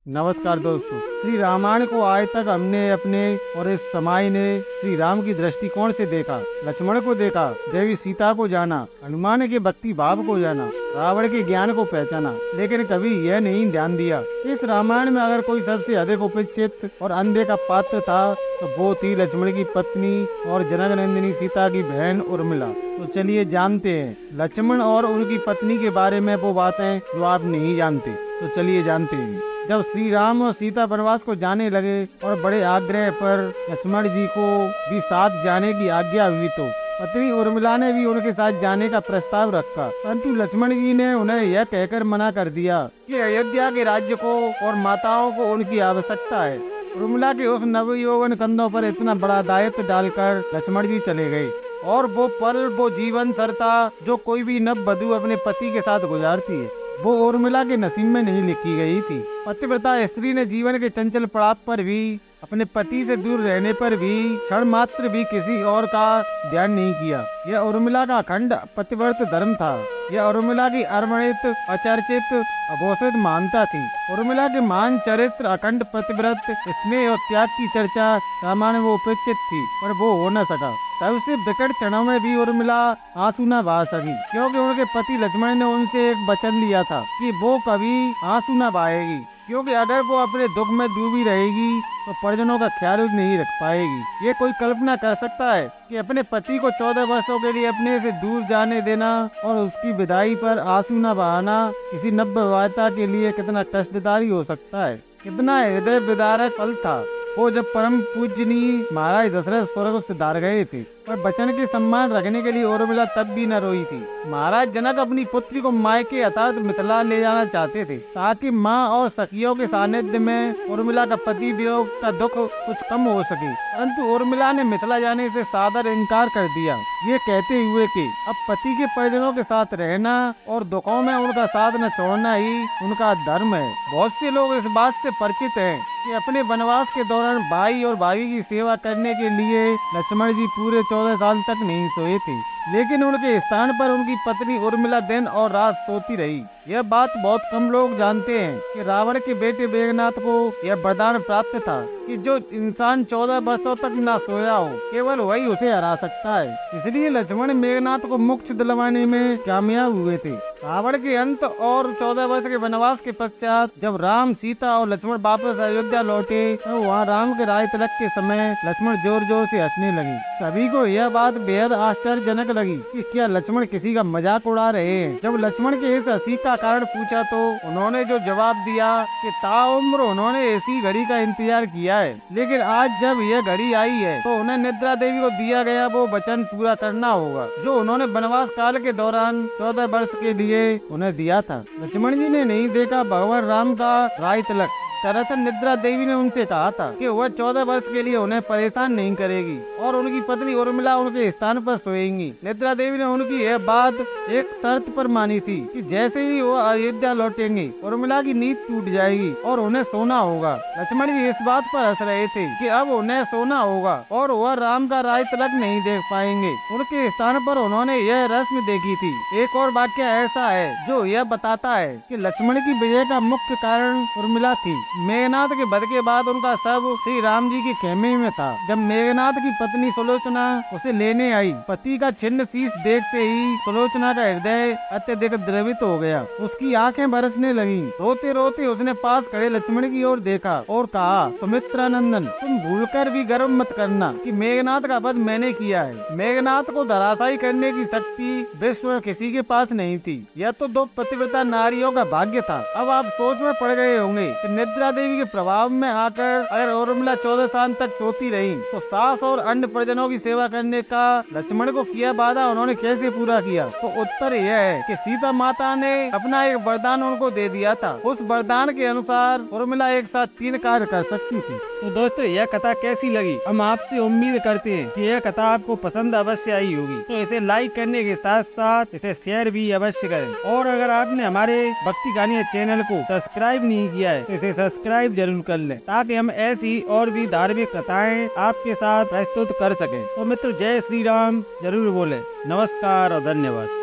नमस्कार दोस्तों। श्री रामायण को आज तक हमने अपने और इस समाज ने श्री राम की दृष्टिकोण से देखा। लक्ष्मण को देखा, देवी सीता को जाना, हनुमान के भक्ति भाव को जाना, रावण के ज्ञान को पहचाना, लेकिन कभी यह नहीं ध्यान दिया कि इस रामायण में अगर कोई सबसे अधिक उपेक्षित और अनदेखा पात्र था तो वो थी लक्ष्मण की पत्नी और जनक नंदिनी सीता की बहन उर्मिला। तो चलिए जानते हैं लक्ष्मण और उनकी पत्नी के बारे में वो बातें जो आप नहीं जानते। तो चलिए जानते हैं। जब श्री राम और सीता वनवास को जाने लगे और बड़े आग्रह पर लक्ष्मण जी को भी साथ जाने की आज्ञा हुई तो पत्नी उर्मिला ने भी उनके साथ जाने का प्रस्ताव रखा, परंतु लक्ष्मण जी ने उन्हें यह कहकर मना कर दिया कि अयोध्या के राज्य को और माताओं को उनकी आवश्यकता है। उर्मिला के उस नवयौवन कंधों पर इतना बड़ा दायित्व डालकर लक्ष्मण जी चले गए और वो जीवन सरता जो कोई भी नव वधू अपने पति के साथ गुजारती है वो उर्मिला के नसीब में नहीं लिखी गई थी। पतिव्रता स्त्री ने जीवन के चंचल पड़ाव पर भी, अपने पति से दूर रहने पर भी क्षण मात्र भी किसी और का ध्यान नहीं किया। यह उर्मिला का अखंड पतिव्रत धर्म था। यह उर्मिला की अर्मणित, अचर्चित, अघोषित महानता थी। उर्मिला के महान चरित्र, अखंड पतिव्रत, स्नेह और त्याग की चर्चा रामायण में उपेक्षित थी, पर वो हो न सका। सबसे विकट क्षणों में भी उर्मिला आंसू न बहा सकी, क्योंकि उनके पति लक्ष्मण ने उनसे एक वचन लिया था कि वो कभी आंसू न बहाएगी, क्योंकि अगर वो अपने दुख में डूबी रहेगी तो परिजनों का ख्याल नहीं रख पाएगी। ये कोई कल्पना कर सकता है कि अपने पति को 14 वर्षों के लिए अपने से दूर जाने देना और उसकी विदाई पर आंसू न बहाना किसी नवविवाहिता के लिए कितना कष्टदायी हो सकता है। कितना हृदय विदारक पल था वो जब परम पूजनीय महाराज दशरथ स्वर्ग से धार गए थे, पर वचन के सम्मान रखने के लिए उर्मिला तब भी न रोई थी। महाराज जनक अपनी पुत्री को मायके अर्थात मिथिला ले जाना चाहते थे ताकि माँ और सखियों के सानिध्य में उर्मिला का पति वियोग का दुख कुछ कम हो सके, परंतु उर्मिला ने मिथिला जाने से सादर इनकार कर दिया, ये कहते हुए कि अब पति के परिजनों के साथ रहना और दुखों में उनका साथ न छोड़ना ही उनका धर्म है। बहुत से लोग इस बात से परिचित हैं कि अपने वनवास के दौरान भाई और भाभी की सेवा करने के लिए लक्ष्मण जी पूरे 14 साल तक नहीं सोए थे, लेकिन उनके स्थान पर उनकी पत्नी उर्मिला दिन और रात सोती रही। यह बात बहुत कम लोग जानते हैं कि रावण के बेटे मेघनाथ को यह वरदान प्राप्त था कि जो इंसान 14 वर्षों तक ना सोया हो केवल वही उसे हरा सकता है। इसलिए लक्ष्मण मेघनाथ को मोक्ष दिलवाने में कामयाब हुए थे। रावण के अंत और 14 वर्ष के वनवास के पश्चात जब राम, सीता और लक्ष्मण वापस अयोध्या लौटे तो वहाँ राम के राज तिलक के समय लक्ष्मण जोर जोर से हंसने लगे। सभी को यह बात बेहद आश्चर्यजनक लगी कि क्या लक्ष्मण किसी का मजाक उड़ा रहे हैं। जब लक्ष्मण के इस हंसी का कारण पूछा तो उन्होंने जो जवाब दिया कि ताउम्र उन्होंने ऐसी घड़ी का इंतजार किया है, लेकिन आज जब यह घड़ी आई है तो उन्हें निद्रा देवी को दिया गया वो वचन पूरा करना होगा जो उन्होंने वनवास काल के दौरान 14 वर्ष के लिए उन्हें दिया था। लक्ष्मण जी ने नहीं देखा भगवान राम का राज तिलक। दरअसल निद्रा देवी ने उनसे कहा था कि वह 14 वर्ष के लिए उन्हें परेशान नहीं करेगी और उनकी पत्नी उर्मिला उनके स्थान पर सोएंगी। निद्रा देवी ने उनकी यह बात एक शर्त पर मानी थी कि जैसे ही वो अयोध्या लौटेंगे उर्मिला की नींद टूट जाएगी और उन्हें सोना होगा। लक्ष्मण जी इस बात पर हंस रहे थे कि अब उन्हें सोना होगा और वह राम का राज तिलक नहीं देख पाएंगे। उनके स्थान पर उन्होंने यह रस्म देखी थी। एक और वाक्य ऐसा है जो यह बताता है कि लक्ष्मण की विजय का मुख्य कारण उर्मिला थी। मेघनाथ के वध के बाद उनका शव श्री राम जी के खेमे में था। जब मेघनाथ की पत्नी सुलोचना उसे लेने आई, पति का छिन्न शीश देखते ही सुलोचना का हृदय अत्यधिक द्रवित हो गया। उसकी आंखें बरसने लगीं। रोते रोते उसने पास खड़े लक्ष्मण की ओर देखा और कहा, सुमित्रानंदन, तुम भूलकर भी गर्व मत करना कि मेघनाथ का वध मैंने किया है। मेघनाथ को धराशायी करने की शक्ति विश्व में किसी के पास नहीं थी। यह तो 2 पतिव्रता नारियों का भाग्य था। अब आप सोच में पड़ गए होंगे कि निद्रा देवी के प्रभाव में आकर अगर उर्मिला 14 साल तक सोती रही तो सास और अन्य परिजनों की सेवा करने का लक्ष्मण को किया वादा उन्होंने कैसे पूरा किया। तो उत्तर यह है कि सीता माता ने अपना एक वरदान उनको दे दिया था। उस वरदान के अनुसार उर्मिला एक साथ 3 कार्य कर सकती थी। तो दोस्तों यह कथा कैसी लगी, हम आपसे उम्मीद करते हैं कि यह कथा आपको पसंद अवश्य आई होगी। तो इसे लाइक करने के साथ साथ इसे शेयर भी अवश्य करें और अगर आपने हमारे भक्ति कहानियां चैनल को सब्सक्राइब नहीं किया है तो इसे सब्सक्राइब जरूर कर लें ताकि हम ऐसी और भी धार्मिक कथाएं आपके साथ प्रस्तुत कर सकें। तो मित्र जय श्री राम जरूर बोले। नमस्कार और धन्यवाद।